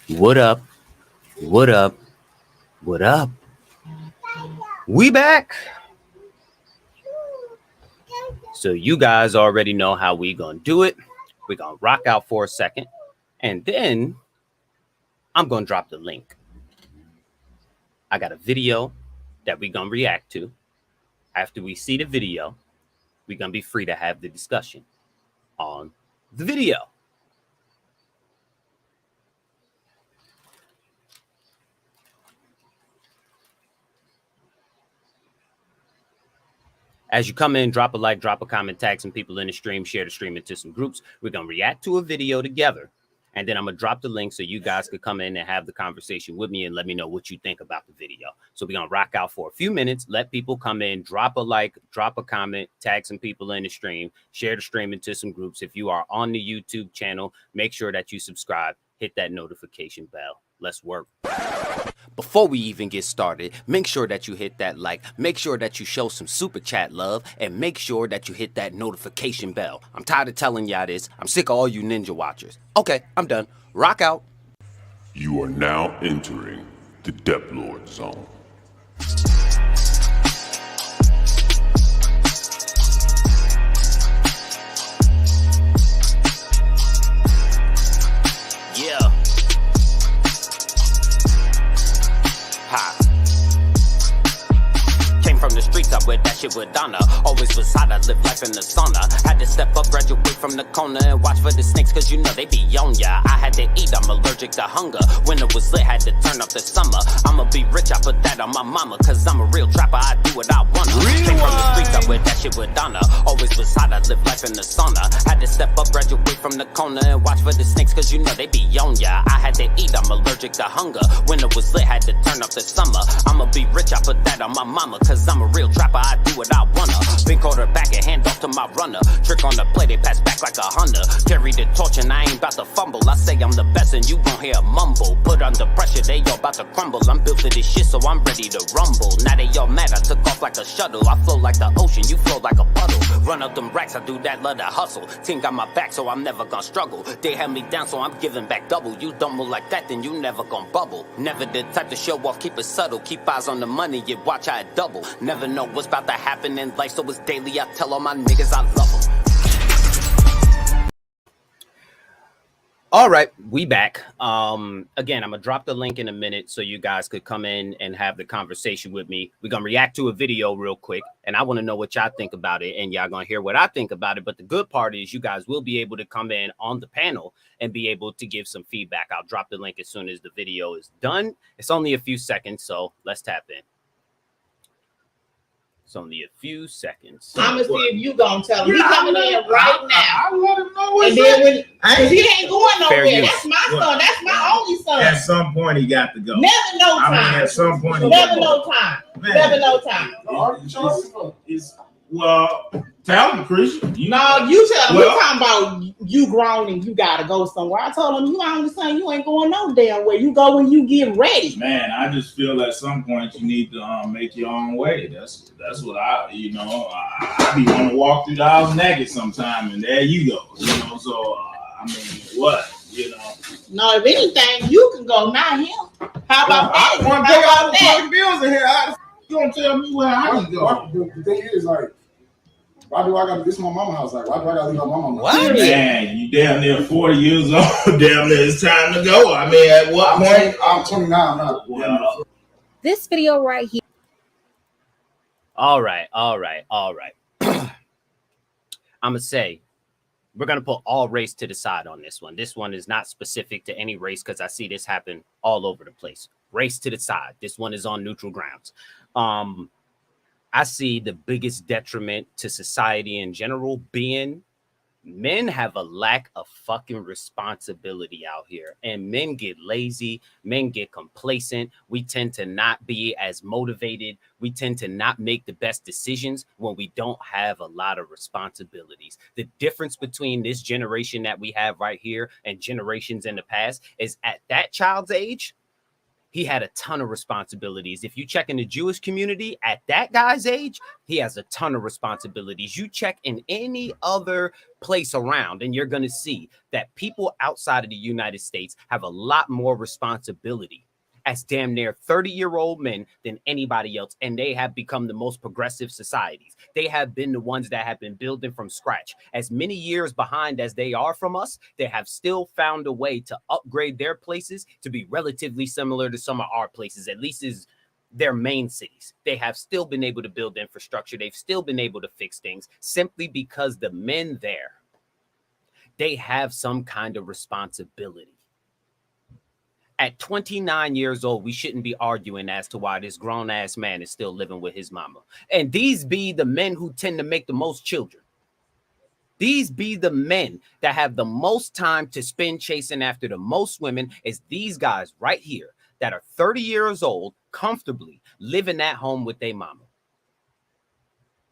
What up? What up? What up? We back. So you guys already know how we gonna do it. We're gonna rock out for a second, and then I'm gonna drop the link. I got a video that we're gonna react to. After we see the video, we're gonna be free to have the discussion on the video. As you come in, drop a like, drop a comment, tag some people in the stream, share the stream into some groups. We're going to react to a video together. And then I'm going to drop the link so you guys could come in and have the conversation with me and let me know what you think about the video. So we're going to rock out for a few minutes, let people come in, drop a like, drop a comment, tag some people in the stream, share the stream into some groups. If you are on the YouTube channel, make sure that you subscribe, hit that notification bell. Let's work. Before we even get started, make sure that you hit that like, make sure that you show some super chat love, and make sure that you hit that notification bell. I'm tired of telling y'all this. I'm sick of all you ninja watchers. Okay, I'm done. Rock out. You are now entering the Depth Lord Zone. Yeah. Ha. Came from the streets, I wear that shit with honor. Always was hot, I live life in the sauna. Had to step up, graduate from the corner, and watch for the snakes, cause you know they be on ya. I had to eat, I'm allergic to hunger. Winter was lit, had to turn up the summer. I'ma be rich, I put that on my mama, cause I'm a real trapper, I do what I wanna. Came from the streets, I wear that shit with honor. Always was hot, I live life in the sauna. Had to step up, graduate from the corner, and watch for the snakes, cause you know they be on ya. I had to eat, I'm allergic to hunger. Winter was lit, had to turn up the summer. I'ma be rich, I put that on my mama, cause I'm a real trapper, I do what I wanna. Been quarterback and hand off to my runner. Trick on the play, they pass back like a Honda. Carry the torch and I ain't about to fumble. I say I'm the best and you gon' hear a mumble. Put under pressure, they all about to crumble. I'm built for this shit, so I'm ready to rumble. Now they all mad, I took off like a shuttle. I flow like the ocean, you flow like a puddle. Run up them racks, I do that, love to hustle. Team got my back, so I'm never gonna struggle. They held me down, so I'm giving back double. You don't move like that, then you never gonna bubble. Never the type to show off, keep it subtle. Keep eyes on the money, you watch how it double. Never know what's about to happen in life, so it's daily. I tell all my niggas I love them. All right, we back. Again, I'm gonna drop the link in a minute so you guys could come in and have the conversation with me. We're gonna react to a video real quick, and I want to know what y'all think about it, and y'all gonna hear what I think about it. But the good part is you guys will be able to come in on the panel and be able to give some feedback. I'll drop the link as soon as the video is done. It's only a few seconds, so let's tap in. It's only a few seconds. I'm gonna see if you gonna tell him. He's coming in right now. I want to know what's And then when he ain't going nowhere, that's my son. That's my only son. At some point, he got to go. Never no time. I mean, at some point, he Never got to no time. Man. Never no time. Well, tell him, Christian. No, you tell him. We're talking about you grown and you gotta go somewhere. I told him you only son, you ain't going no damn way. You go when you get ready. Man, I just feel at some point you need to make your own way. That's what I be want to walk through the house naked sometime, and there you go. So I mean, what? No, if anything, you can go, not him. How about that? I want to pay all the fucking bills in here. You don't tell me where I can go. The thing is, like, why do I got to? This is my mama's house. Like, why do I got to leave my mama? What? Man, you damn near 40 years old. Damn near it's time to go. I mean, at what point? I'm 29. I'm not. This video right here. All right. I'm gonna say we're gonna put all race to the side on this one. This one is not specific to any race because I see this happen all over the place. Race to the side. This one is on neutral grounds. I see the biggest detriment to society in general being men have a lack of fucking responsibility out here, and men get lazy, men get complacent. We tend to not be as motivated. We tend to not make the best decisions when we don't have a lot of responsibilities. The difference between this generation that we have right here and generations in the past is at that child's age, he had a ton of responsibilities. If you check in the Jewish community at that guy's age, he has a ton of responsibilities. You check in any other place around, and you're going to see that people outside of the United States have a lot more responsibility as damn near 30-year-old men than anybody else. And they have become the most progressive societies. They have been the ones that have been building from scratch. As many years behind as they are from us, they have still found a way to upgrade their places to be relatively similar to some of our places, at least as their main cities. They have still been able to build infrastructure. They've still been able to fix things simply because the men there, they have some kind of responsibility. At 29 years old, we shouldn't be arguing as to why this grown-ass man is still living with his mama. And these be the men who tend to make the most children. These be the men that have the most time to spend chasing after the most women, is these guys right here that are 30 years old, comfortably living at home with their mama.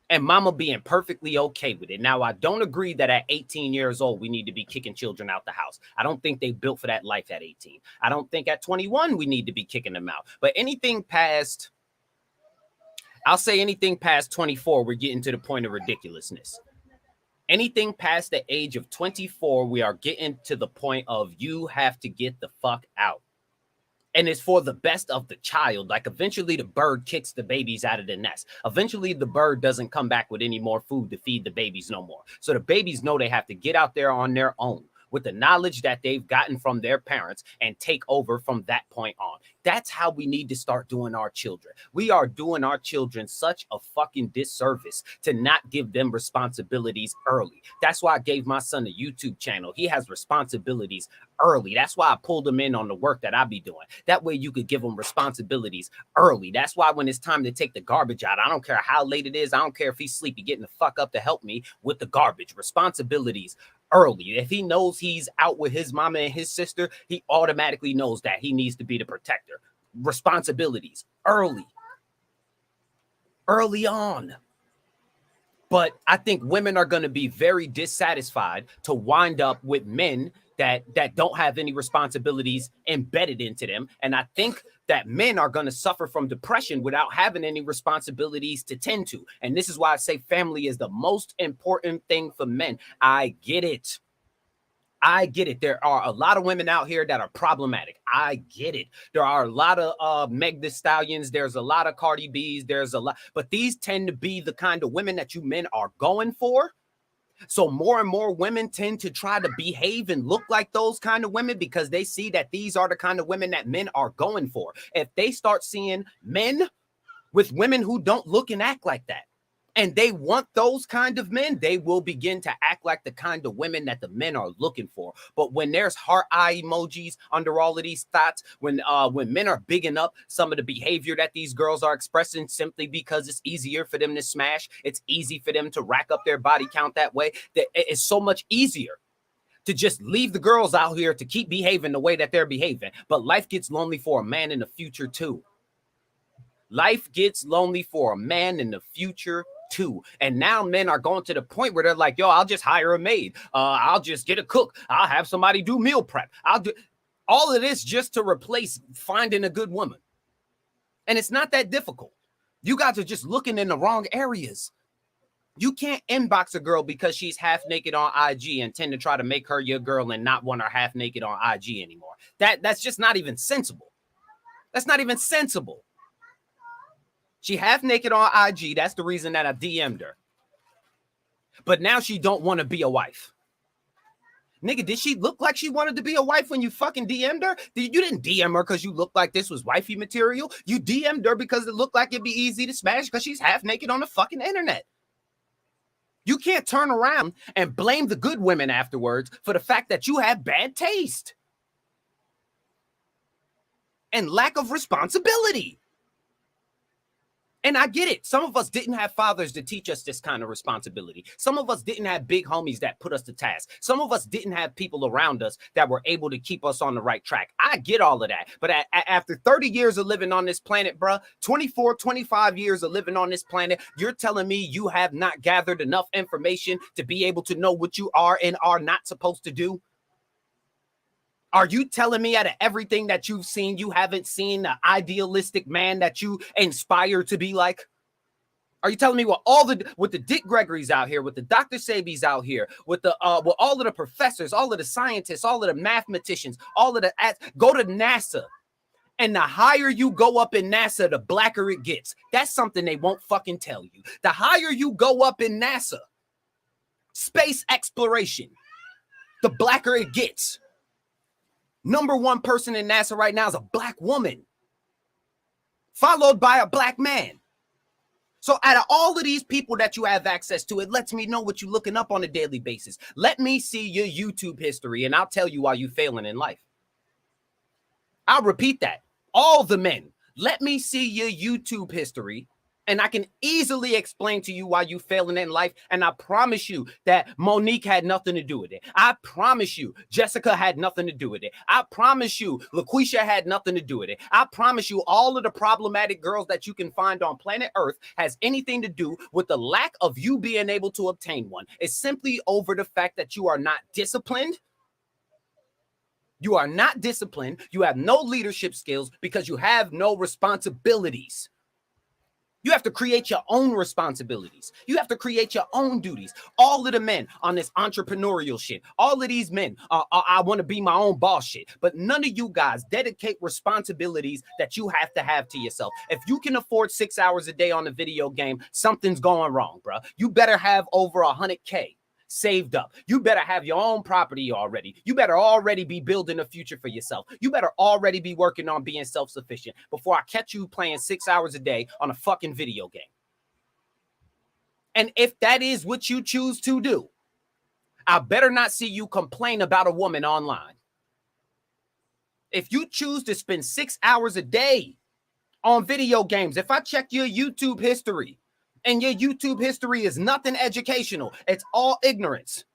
And mama being perfectly okay with it. Now, I don't agree that at 18 years old, we need to be kicking children out the house. I don't think they built for that life at 18. I don't think at 21, we need to be kicking them out. But anything past, I'll say anything past 24, we're getting to the point of ridiculousness. Anything past the age of 24, we are getting to the point of you have to get the fuck out. And it's for the best of the child. Like eventually the bird kicks the babies out of the nest. Eventually the bird doesn't come back with any more food to feed the babies no more. So the babies know they have to get out there on their own with the knowledge that they've gotten from their parents and take over from that point on. That's how we need to start doing our children. We are doing our children such a fucking disservice to not give them responsibilities early. That's why I gave my son a YouTube channel. He has responsibilities early. That's why I pulled him in on the work that I be doing. That way you could give him responsibilities early. That's why when it's time to take the garbage out, I don't care how late it is. I don't care if he's sleepy, getting the fuck up to help me with the garbage. Responsibilities early. If he knows he's out with his mama and his sister, he automatically knows that he needs to be the protector. Responsibilities early on. But I think women are going to be very dissatisfied to wind up with men that don't have any responsibilities embedded into them. And I think that men are going to suffer from depression without having any responsibilities to tend to. And this is why I say family is the most important thing for men. I get it. There are a lot of women out here that are problematic. I get it. There are a lot of Meg Thee Stallions. There's a lot of Cardi B's. There's a lot. But these tend to be the kind of women that you men are going for. So more and more women tend to try to behave and look like those kind of women because they see that these are the kind of women that men are going for. If they start seeing men with women who don't look and act like that, and they want those kind of men, they will begin to act like the kind of women that the men are looking for. But when there's heart eye emojis under all of these thoughts, when men are bigging up some of the behavior that these girls are expressing simply because it's easier for them to smash, it's easy for them to rack up their body count that way, that it's so much easier to just leave the girls out here to keep behaving the way that they're behaving. But life gets lonely for a man in the future too. Life gets lonely for a man in the future too. And now men are going to the point where they're like, yo, I'll just hire a maid. I'll just get a cook. I'll have somebody do meal prep. I'll do all of this just to replace finding a good woman. And it's not that difficult. You guys are just looking in the wrong areas. You can't inbox a girl because she's half naked on IG and tend to try to make her your girl and not want her half naked on IG anymore. That's just not even sensible. That's not even sensible. She half naked on IG. That's the reason that I DM'd her. But now she don't want to be a wife. Nigga, did she look like she wanted to be a wife when you fucking DM'd her? You didn't DM her because you looked like this was wifey material. You DM'd her because it looked like it'd be easy to smash because she's half naked on the fucking internet. You can't turn around and blame the good women afterwards for the fact that you have bad taste and lack of responsibility. And I get it. Some of us didn't have fathers to teach us this kind of responsibility. Some of us didn't have big homies that put us to task. Some of us didn't have people around us that were able to keep us on the right track. I get all of that. But after 30 years of living on this planet, bruh, 24, 25 years of living on this planet, you're telling me you have not gathered enough information to be able to know what you are and are not supposed to do? Are you telling me out of everything that you've seen, you haven't seen the idealistic man that you inspire to be like? Are you telling me with the Dick Gregory's out here, with the Dr. Sebi's out here, with all of the professors, all of the scientists, all of the mathematicians, go to NASA. And the higher you go up in NASA, the blacker it gets. That's something they won't fucking tell you. The higher you go up in NASA, space exploration, the blacker it gets. Number one person in NASA right now is a black woman, followed by a black man. So out of all of these people that you have access to, it lets me know what you're looking up on a daily basis. Let me see your YouTube history, and I'll tell you why you're failing in life. I'll repeat that. All the men, let me see your YouTube history, and I can easily explain to you why you failing in life. And I promise you that Monique had nothing to do with it. I promise you Jessica had nothing to do with it. I promise you LaQuisha had nothing to do with it. I promise you all of the problematic girls that you can find on planet Earth has anything to do with the lack of you being able to obtain one. It's simply over the fact that you are not disciplined. You are not disciplined. You have no leadership skills because you have no responsibilities. You have to create your own responsibilities. You have to create your own duties. All of the men on this entrepreneurial shit, all of these men, I want to be my own boss shit, but none of you guys dedicate responsibilities that you have to yourself. If you can afford 6 hours a day on a video game, something's going wrong, bro. You better have over 100K saved up. You better have your own property already. You better already be building a future for yourself. You better already be working on being self-sufficient before I catch you playing 6 hours a day on a fucking video game. And if that is what you choose to do, I better not see you complain about a woman online. If you choose to spend 6 hours a day on video games, if I check your YouTube history, and your YouTube history is nothing educational, it's all ignorance,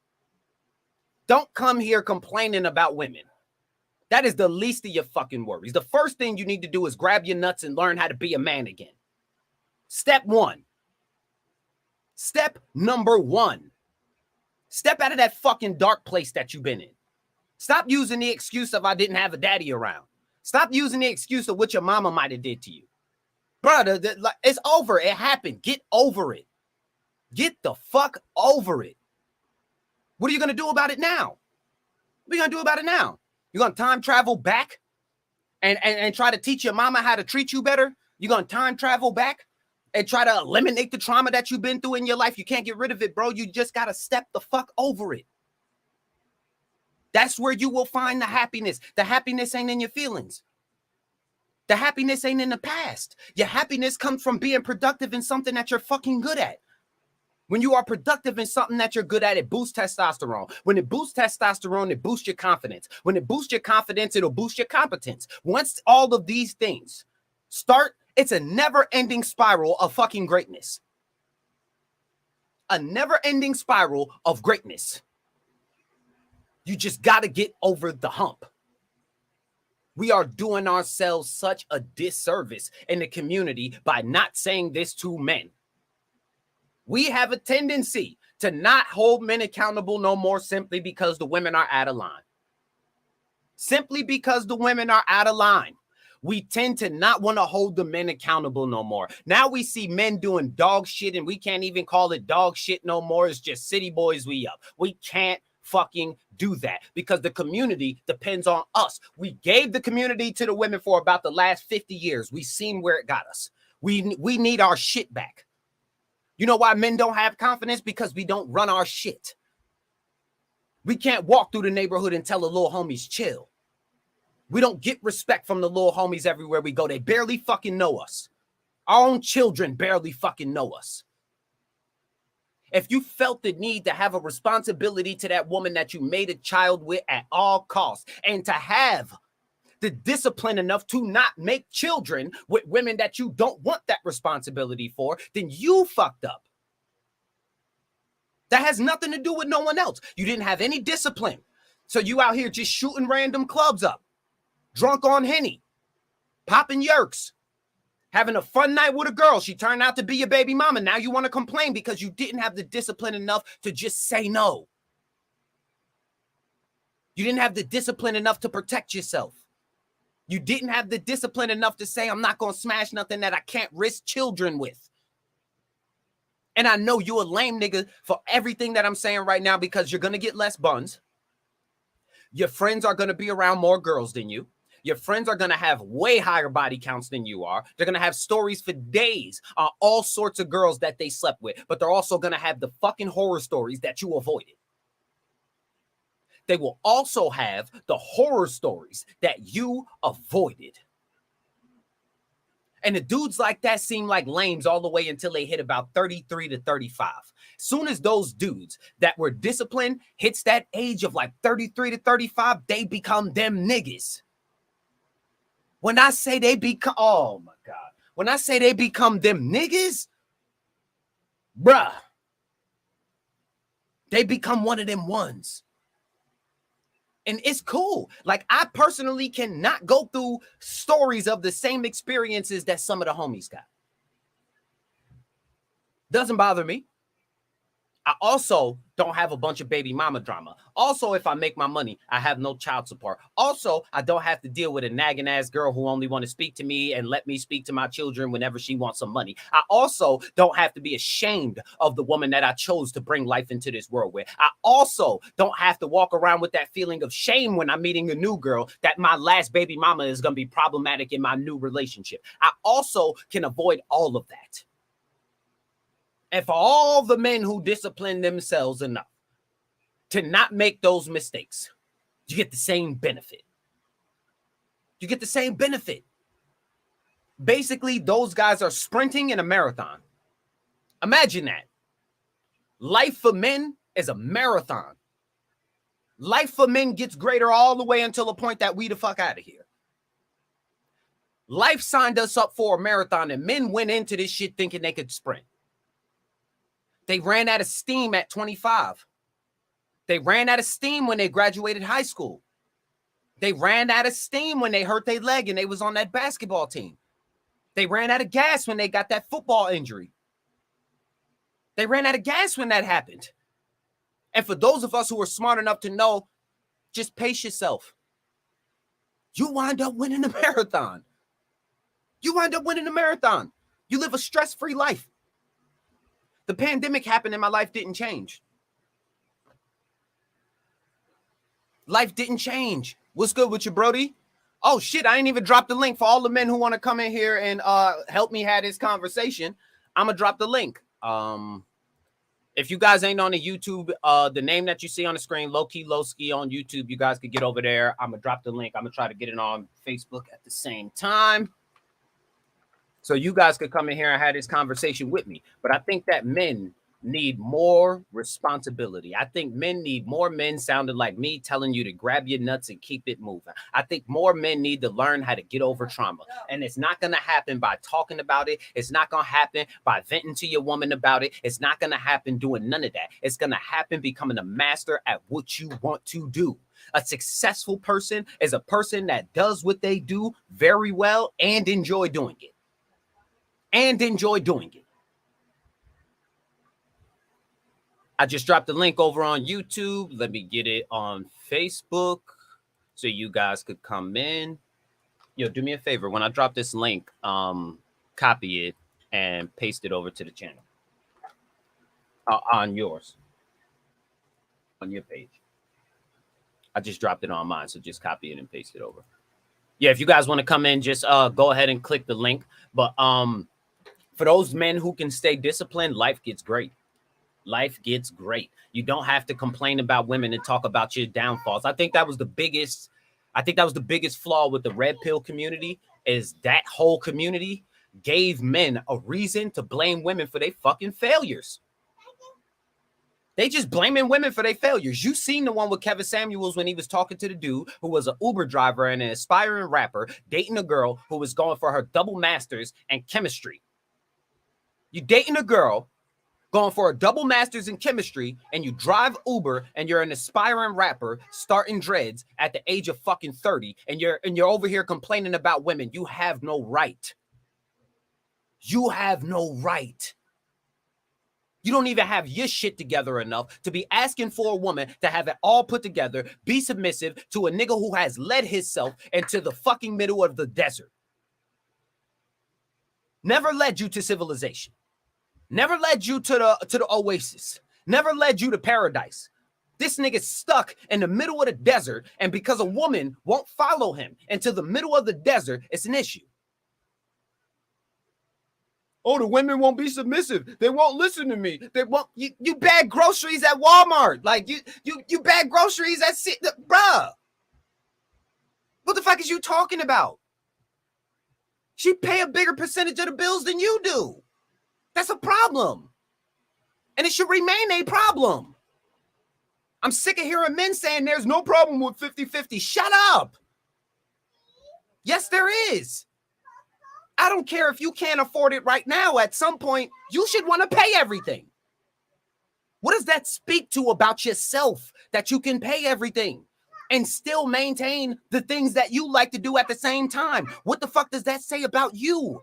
don't come here complaining about women. That is the least of your fucking worries. The first thing you need to do is grab your nuts and learn how to be a man again. Step one. Step number one. Step out of that fucking dark place that you've been in. Stop using the excuse of I didn't have a daddy around. Stop using the excuse of what your mama might have did to you. Brother, it's over. It happened. Get over it. Get the fuck over it. What are you going to do about it now? What are you going to do about it now? You're going to time travel back and try to teach your mama how to treat you better? You're going to time travel back and try to eliminate the trauma that you've been through in your life? You can't get rid of it, bro. You just got to step the fuck over it. That's where you will find the happiness. The happiness ain't in your feelings. The happiness ain't in the past. Your happiness comes from being productive in something that you're fucking good at. When you are productive in something that you're good at, it boosts testosterone. When it boosts testosterone, it boosts your confidence. When it boosts your confidence, it'll boost your competence. Once all of these things start, it's a never-ending spiral of fucking greatness. A never-ending spiral of greatness. You just got to get over the hump. We are doing ourselves such a disservice in the community by not saying this to men. We have a tendency to not hold men accountable no more simply because the women are out of line. Simply because the women are out of line. We tend to not want to hold the men accountable no more. Now we see men doing dog shit and we can't even call it dog shit no more. It's just city boys we up. We can't fucking do that because the community depends on us. We gave the community to the women for about the last 50 years. We've seen where it got us. We need our shit back. You know why men don't have confidence? Because we don't run our shit. We can't walk through the neighborhood and tell the little homies chill. We don't get respect from the little homies everywhere we go. They barely fucking know us. Our own children barely fucking know us. If you felt the need to have a responsibility to that woman that you made a child with at all costs, and to have the discipline enough to not make children with women that you don't want that responsibility for, then you fucked up. That has nothing to do with no one else. You didn't have any discipline. So you out here just shooting random clubs up, drunk on Henny, popping yerks, having a fun night with a girl. She turned out to be your baby mama. Now you want to complain because you didn't have the discipline enough to just say no. You didn't have the discipline enough to protect yourself. You didn't have the discipline enough to say, I'm not going to smash nothing that I can't risk children with. And I know you a lame nigga for everything that I'm saying right now because you're going to get less buns. Your friends are going to be around more girls than you. Your friends are going to have way higher body counts than you are. They're going to have stories for days on all sorts of girls that they slept with. But they're also going to have the fucking horror stories that you avoided. They will also have the horror stories that you avoided. And the dudes like that seem like lames all the way until they hit about 33 to 35. Soon as those dudes that were disciplined hits that age of like 33 to 35, they become them niggas. When I say they become, oh my God. When I say they become them niggas, bruh, they become one of them ones. And it's cool. Like, I personally cannot go through stories of the same experiences that some of the homies got. Doesn't bother me. I also don't have a bunch of baby mama drama. Also, if I make my money, I have no child support. Also, I don't have to deal with a nagging ass girl who only want to speak to me and let me speak to my children whenever she wants some money. I also don't have to be ashamed of the woman that I chose to bring life into this world with. I also don't have to walk around with that feeling of shame when I'm meeting a new girl that my last baby mama is going to be problematic in my new relationship. I also can avoid all of that. And for all the men who discipline themselves enough to not make those mistakes, you get the same benefit. You get the same benefit. Basically, those guys are sprinting in a marathon. Imagine that. Life for men is a marathon. Life for men gets greater all the way until the point that we the fuck out of here. Life signed us up for a marathon, and men went into this shit thinking they could sprint. They ran out of steam at 25. They ran out of steam when they graduated high school. They ran out of steam when they hurt their leg and they was on that basketball team. They ran out of gas when they got that football injury. They ran out of gas when that happened. And for those of us who are smart enough to know, just pace yourself. You wind up winning the marathon. You wind up winning the marathon. You live a stress-free life. The pandemic happened and my life didn't change. Life didn't change. What's good with you, Brody? Oh, shit, I ain't even dropped the link for all the men who want to come in here and help me have this conversation. I'm going to drop the link. If you guys ain't on the YouTube, the name that you see on the screen, Lowkey Lowski on YouTube, you guys could get over there. I'm going to drop the link. I'm going to try to get it on Facebook at the same time. So you guys could come in here and have this conversation with me. But I think that men need more responsibility. I think men need more men sounding like me telling you to grab your nuts and keep it moving. I think more men need to learn how to get over trauma. And it's not going to happen by talking about it. It's not going to happen by venting to your woman about it. It's not going to happen doing none of that. It's going to happen becoming a master at what you want to do. A successful person is a person that does what they do very well and enjoy doing it. And enjoy doing it. I just dropped the link over on YouTube. Let me get it on Facebook so you guys could come in. Yo, do me a favor. When I drop this link, copy it and paste it over to the channel. On yours. On your page. I just dropped it on mine, so just copy it and paste it over. Yeah, if you guys want to come in, just go ahead and click the link. But for those men who can stay disciplined, life gets great. Life gets great. You don't have to complain about women and talk about your downfalls. I think that was the biggest flaw with the red pill community, is that whole community gave men a reason to blame women for their fucking failures. They just blaming women for their failures. You seen the one with Kevin Samuels when he was talking to the dude who was an Uber driver and an aspiring rapper dating a girl who was going for her double masters in chemistry. You dating a girl going for a double master's in chemistry, and you drive Uber, and you're an aspiring rapper starting dreads at the age of fucking 30, and you're over here complaining about women. You have no right. You have no right. You don't even have your shit together enough to be asking for a woman to have it all put together, be submissive to a nigga who has led himself into the fucking middle of the desert. Never led you to civilization. Never led you to the oasis. Never led you to paradise. This nigga's stuck in the middle of the desert, and because a woman won't follow him into the middle of the desert, it's an issue. Oh, the women won't be submissive. They won't listen to me. They won't. You bag groceries at Walmart. Like you bag groceries at bruh. What the fuck is you talking about? She pay a bigger percentage of the bills than you do. That's a problem. And it should remain a problem. I'm sick of hearing men saying there's no problem with 50-50. Shut up. Yes, there is. I don't care if you can't afford it right now. At some point, you should want to pay everything. What does that speak to about yourself, that you can pay everything and still maintain the things that you like to do at the same time? What the fuck does that say about you?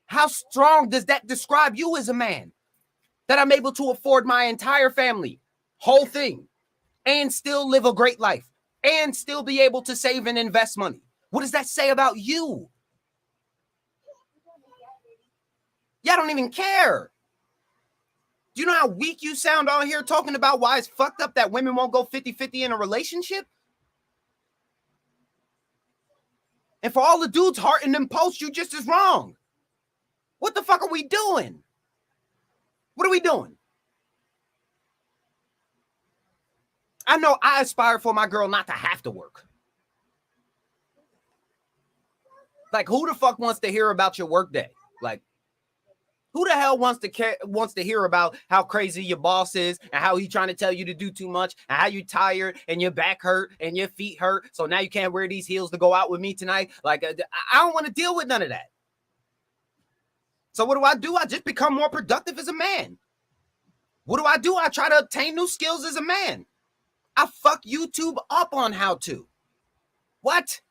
How strong does that describe you as a man? That I'm able to afford my entire family, whole thing, and still live a great life, and still be able to save and invest money. What does that say about you? Y'all don't even care. Do you know how weak you sound on here talking about why it's fucked up that women won't go 50-50 in a relationship? And for all the dudes hearting them posts, you just as wrong. What the fuck are we doing? What are we doing? I know I aspire for my girl not to have to work. Like, who the fuck wants to hear about your work day? Like, who the hell wants to hear about how crazy your boss is and how he's trying to tell you to do too much and how you tired and your back hurt and your feet hurt, so now you can't wear these heels to go out with me tonight? Like, I don't want to deal with none of that. So what do? I just become more productive as a man. What do? I try to obtain new skills as a man. I fuck YouTube up on how to. What?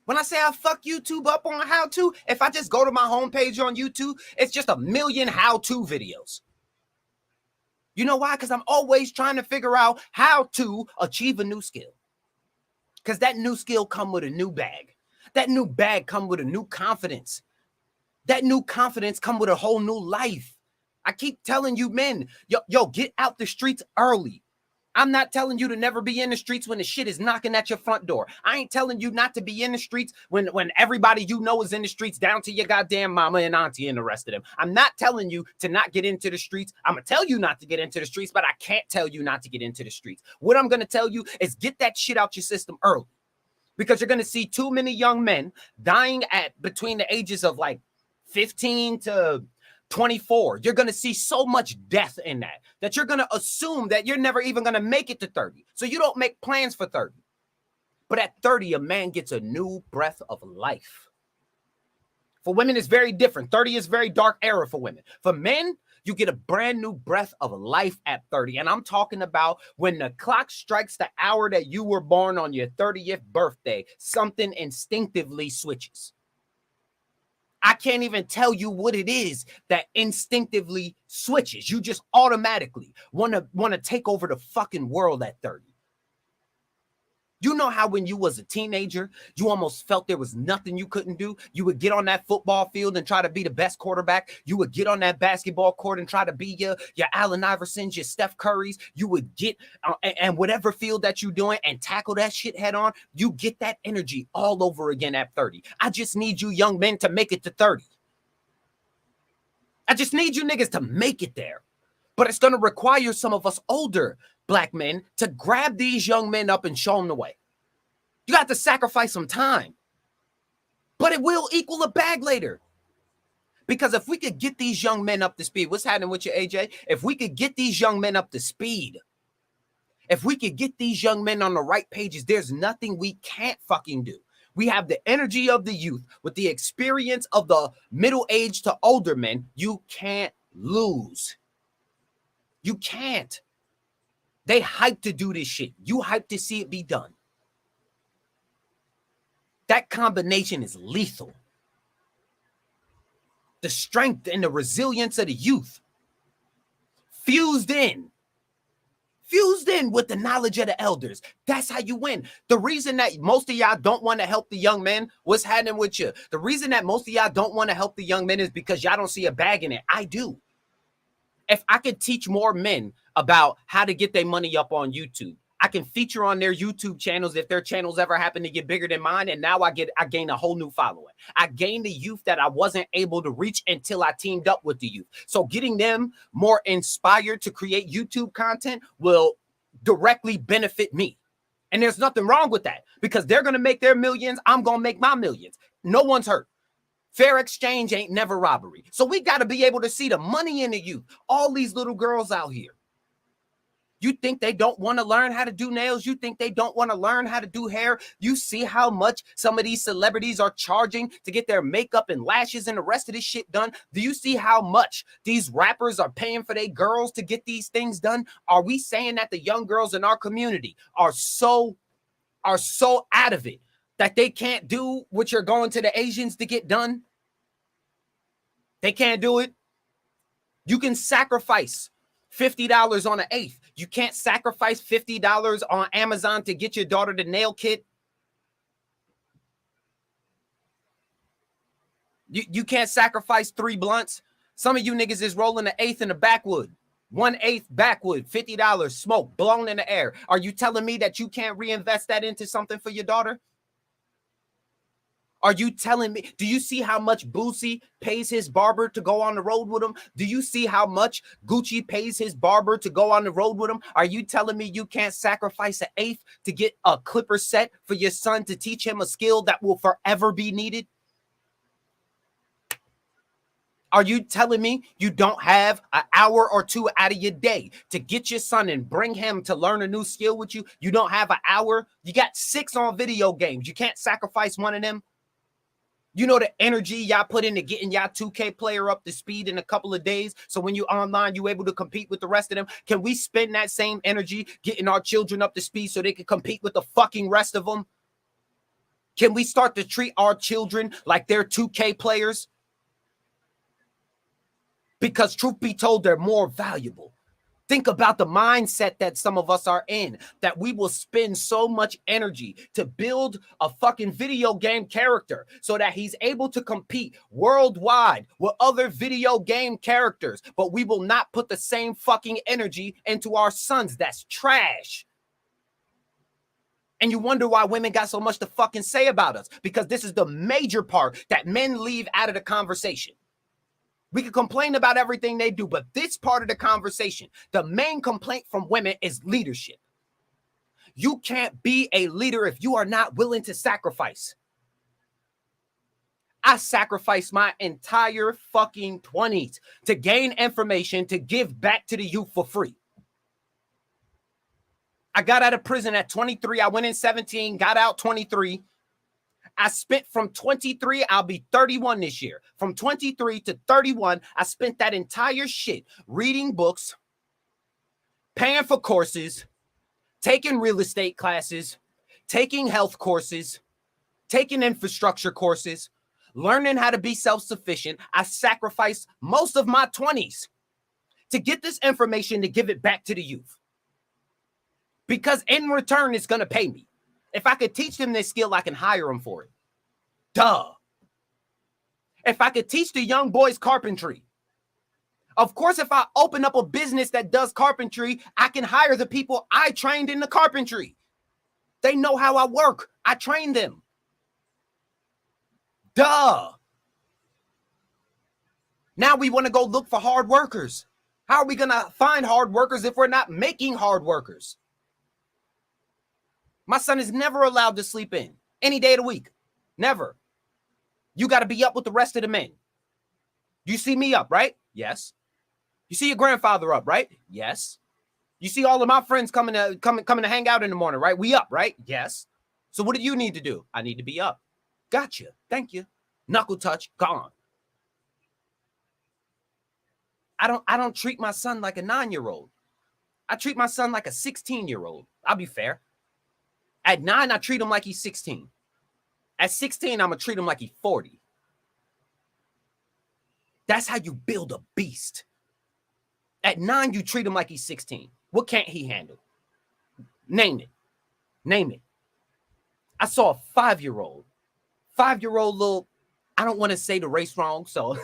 When I say I fuck YouTube up on how to, if I just go to my homepage on YouTube, it's just a million how-to videos. You know why? Because I'm always trying to figure out how to achieve a new skill. Because that new skill come with a new bag. That new bag come with a new confidence. That new confidence come with a whole new life. I keep telling you, men, yo, get out the streets early. I'm not telling you to never be in the streets when the shit is knocking at your front door. I ain't telling you not to be in the streets when everybody you know is in the streets, down to your goddamn mama and auntie and the rest of them. I'm not telling you to not get into the streets. I'm going to tell you not to get into the streets, but I can't tell you not to get into the streets. What I'm going to tell you is get that shit out your system early, because you're going to see too many young men dying at between the ages of like 15 to 24. You're going to see so much death in that you're going to assume that you're never even going to make it to 30. So you don't make plans for 30. But at 30, a man gets a new breath of life. For women, it's very different. 30 is a very dark era for women. For men, you get a brand new breath of life at 30. And I'm talking about when the clock strikes the hour that you were born on your 30th birthday, something instinctively switches. I can't even tell you what it is that instinctively switches. You just automatically want to take over the fucking world at 30. You know how when you was a teenager, you almost felt there was nothing you couldn't do? You would get on that football field and try to be the best quarterback. You would get on that basketball court and try to be your Allen Iversons, your Steph Currys. You would get and whatever field that you're doing and tackle that shit head on. You get that energy all over again at 30. I just need you young men to make it to 30. I just need you niggas to make it there. But it's going to require some of us older black men to grab these young men up and show them the way. You got to sacrifice some time, but it will equal a bag later. Because if we could get these young men up to speed, what's happening with you, AJ? If we could get these young men up to speed, if we could get these young men on the right pages, there's nothing we can't fucking do. We have the energy of the youth with the experience of the middle-aged to older men. You can't lose. You can't. They hype to do this shit. You hype to see it be done. That combination is lethal. The strength and the resilience of the youth fused in with the knowledge of the elders. That's how you win. The reason that most of y'all don't want to help the young men, what's happening with you? The reason that most of y'all don't want to help the young men is because y'all don't see a bag in it. I do. If I could teach more men about how to get their money up on YouTube, I can feature on their YouTube channels if their channels ever happen to get bigger than mine. And now I gain a whole new following. I gain the youth that I wasn't able to reach until I teamed up with the youth. So getting them more inspired to create YouTube content will directly benefit me. And there's nothing wrong with that because they're going to make their millions. I'm going to make my millions. No one's hurt. Fair exchange ain't never robbery. So we got to be able to see the money in the youth. All these little girls out here. You think they don't want to learn how to do nails? You think they don't want to learn how to do hair? You see how much some of these celebrities are charging to get their makeup and lashes and the rest of this shit done? Do you see how much these rappers are paying for their girls to get these things done? Are we saying that the young girls in our community are so out of it that they can't do what you're going to the Asians to get done? They can't do it. You can sacrifice $50 on an eighth. You can't sacrifice $50 on Amazon to get your daughter the nail kit. You can't sacrifice 3 blunts. Some of you niggas is rolling an eighth in the backwood. 1/8 backwood, $50, smoke blown in the air. Are you telling me that you can't reinvest that into something for your daughter? Are you telling me? Do you see how much Boosie pays his barber to go on the road with him? Do you see how much Gucci pays his barber to go on the road with him? Are you telling me you can't sacrifice an eighth to get a clipper set for your son to teach him a skill that will forever be needed? Are you telling me you don't have an hour or 2 out of your day to get your son and bring him to learn a new skill with you? You don't have an hour? You got 6 on video games. You can't sacrifice one of them? You know the energy y'all put into getting y'all 2K player up to speed in a couple of days. So when you online, you able to compete with the rest of them. Can we spend that same energy getting our children up to speed so they can compete with the fucking rest of them? Can we start to treat our children like they're 2K players? Because truth be told, they're more valuable. Think about the mindset that some of us are in, that we will spend so much energy to build a fucking video game character so that he's able to compete worldwide with other video game characters, but we will not put the same fucking energy into our sons. That's trash. And you wonder why women got so much to fucking say about us, because this is the major part that men leave out of the conversation. We can complain about everything they do, but this part of the conversation, the main complaint from women is leadership. You can't be a leader if you are not willing to sacrifice. I sacrificed my entire fucking 20s to gain information to give back to the youth for free. I got out of prison at 23. I went in 17, got out 23. I spent from 23, I'll be 31 this year. From 23 to 31, I spent that entire shit reading books, paying for courses, taking real estate classes, taking health courses, taking infrastructure courses, learning how to be self-sufficient. I sacrificed most of my 20s to get this information to give it back to the youth. Because in return, it's going to pay me. If I could teach them this skill, I can hire them for it. Duh. If I could teach the young boys carpentry, of course, if I open up a business that does carpentry, I can hire the people I trained in the carpentry. They know how I work. I trained them. Duh. Now we want to go look for hard workers. How are we going to find hard workers if we're not making hard workers? My son is never allowed to sleep in any day of the week. Never. You got to be up with the rest of the men. You see me up, right? Yes. You see your grandfather up, right? Yes. You see all of my friends coming to hang out in the morning, right? We up, right? Yes. So what do you need to do? I need to be up. Gotcha. Thank you. Knuckle touch, gone. I don't treat my son like a 9-year-old. I treat my son like a 16-year-old. I'll be fair. At 9, I treat him like he's 16. At 16, I'm going to treat him like he's 40. That's how you build a beast. At 9, you treat him like he's 16. What can't he handle? Name it. Name it. I saw a 5-year-old little, I don't want to say the race wrong, so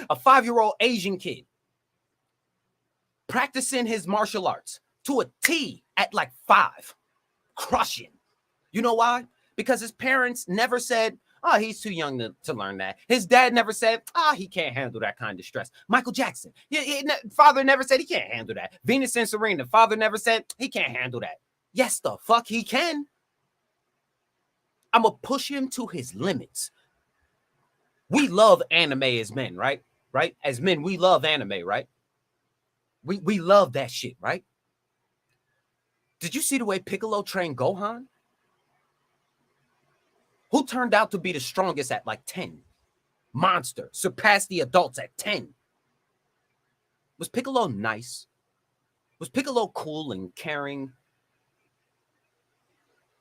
a 5-year-old Asian kid practicing his martial arts to a T at like 5, crushing. You know why? Because his parents never said, oh, he's too young to learn that. His dad never said, he can't handle that kind of stress. Michael Jackson, father never said he can't handle that. Venus and Serena, father never said he can't handle that. Yes, the fuck he can. I'm going to push him to his limits. We love anime as men, right? Right? As men, we love anime, right? We love that shit, right? Did you see the way Piccolo trained Gohan? Who turned out to be the strongest at like 10? Monster. Surpassed the adults at 10. Was Piccolo nice? Was Piccolo cool and caring?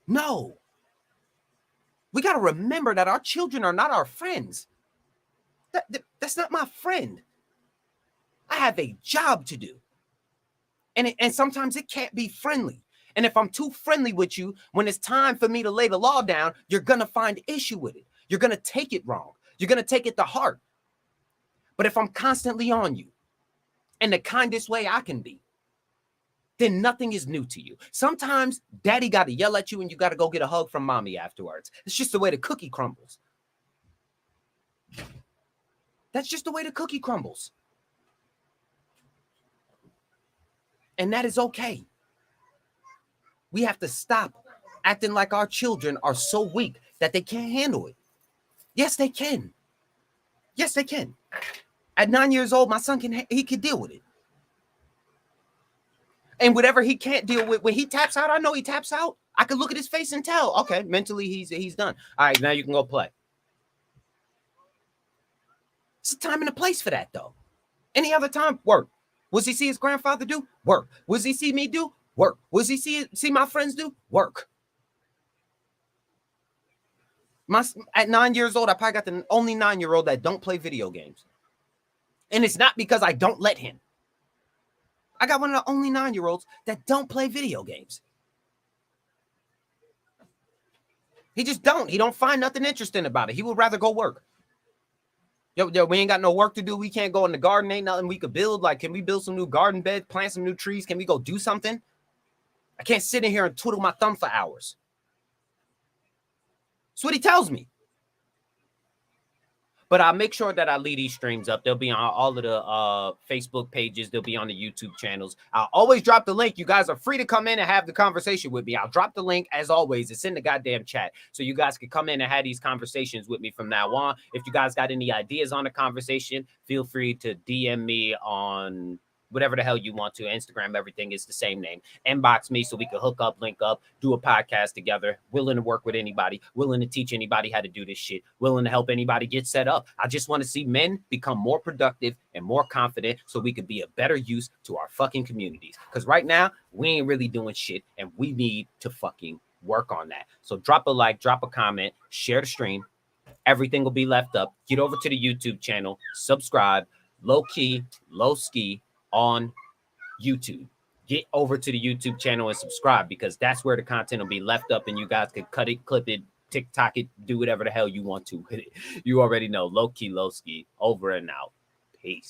No. We got to remember that our children are not our friends. That's not my friend. I have a job to do. And sometimes it can't be friendly. And if I'm too friendly with you, when it's time for me to lay the law down, you're going to find issue with it. You're going to take it wrong. You're going to take it to heart. But if I'm constantly on you in the kindest way I can be, then nothing is new to you. Sometimes daddy got to yell at you and you got to go get a hug from mommy afterwards. It's just the way the cookie crumbles. That's just the way the cookie crumbles. And that is okay. We have to stop acting like our children are so weak that they can't handle it. Yes, they can. Yes, they can. At 9 years old, my son can deal with it. And whatever he can't deal with, when he taps out, I know he taps out. I can look at his face and tell, okay, mentally he's done. All right, now you can go play. It's a time and a place for that, though. Any other time, work. Was he see his grandfather do? Work. Was he see me do? Work. Was he see my friends do? Work. At 9 years old, I probably got the only 9-year-old that don't play video games. And it's not because I don't let him. I got one of the only 9-year-olds that don't play video games. He just don't. He don't find nothing interesting about it. He would rather go work. Yo, we ain't got no work to do. We can't go in the garden. Ain't nothing we could build. Like, can we build some new garden beds, plant some new trees? Can we go do something? I can't sit in here and twiddle my thumb for hours. That's what he tells me. But I'll make sure that I leave these streams up. They'll be on all of the Facebook pages. They'll be on the YouTube channels. I'll always drop the link. You guys are free to come in and have the conversation with me. I'll drop the link as always. It's in the goddamn chat. So you guys can come in and have these conversations with me from now on. If you guys got any ideas on the conversation, feel free to DM me on whatever the hell you want to. Instagram, everything is the same name. Inbox me so we can hook up, link up, do a podcast together. Willing to work with anybody. Willing to teach anybody how to do this shit. Willing to help anybody get set up. I just want to see men become more productive and more confident so we can be a better use to our fucking communities. Because right now, we ain't really doing shit and we need to fucking work on that. So drop a like, drop a comment, share the stream. Everything will be left up. Get over to the YouTube channel, subscribe, Low Key, Low Ski on YouTube. Get over to the YouTube channel and subscribe because that's where the content will be left up and you guys can cut it, clip it, TikTok it, do whatever the hell you want to with it. You already know. Low Key, Low Ski, over and out. Peace.